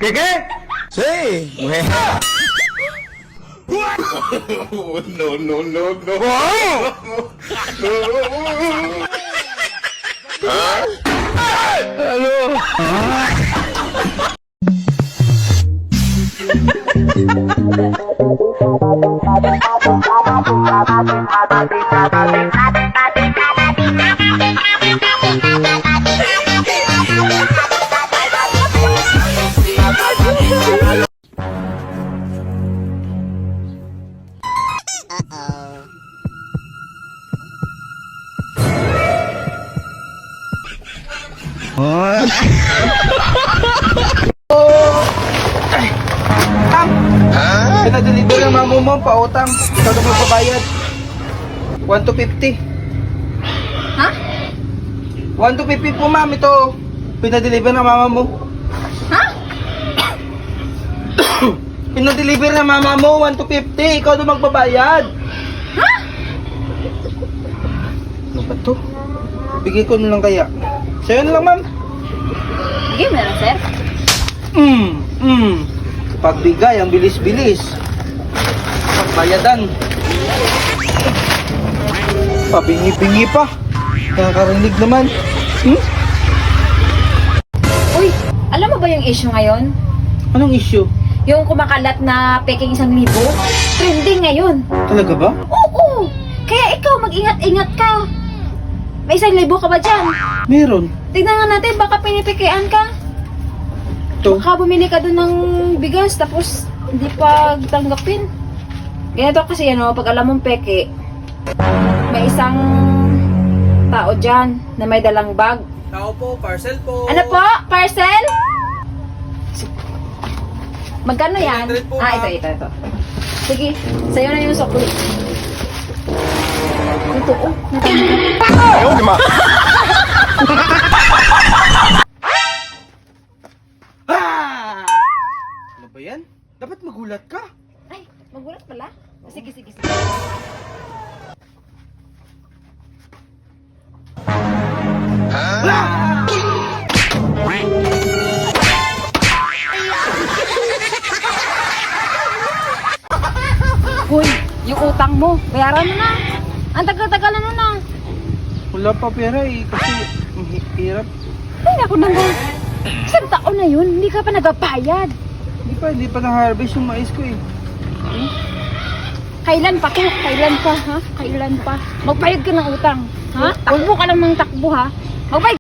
¿Qué qué? Sí. No, no, no, no. Pinadeliver ng mamo mo, pautang. Ikaw na magpabayad. 1 to 50. Ha? 1 to 50 po, ma'am. Ito. Pinadeliver ng mama mo. Ha? Pinadeliver ng mama mo, 1 to 50. Ikaw na magbabayad. Ha? Ano ba to? Bigay ko na lang kaya. Sa'yo na lang, ma'am. Bigay mo na lang, sir. Pagbigay, ang bilis-bilis. Pagbayadan. Pabingi-bingi pa. Nakakarinig naman. Uy, alam mo ba yung issue ngayon? Anong issue? Yung kumakalat na peking 1,000. Trending ngayon. Talaga ba? Oo! Kaya ikaw, mag-ingat-ingat ka. May 1,000 ka ba dyan? Meron. Tignan nga natin, baka pinipikian ka. Ito. Baka bumili ka doon ng bigas, tapos hindi pa tanggapin. Ganito kasi pag alam mong peke, may isang tao dyan na may dalang bag. Tao po, parcel po. Ano po? Parcel? Magkano yan? 300 po, Ah, ma'am. ito. Sige, sa'yo na yung sukli. Ito, oh. Ayaw, di ma. Ano ba yan? Dapat magulat ka. Ay, magulat pala? Sige. Hoy, yung utang mo, bayaran mo na. Ang tagal-tagal na. Wala pa pera kasi hirap. Ay, naku naman. Isang taon na yun, hindi ka pa nagbayad. Hindi pa na-harvest yung mais ko eh. Kailan pa to? Kailan pa, ha? Kailan pa? Magbayad ka ng utang, ha? Takbo ka lang ng takbo, ha? Magbayad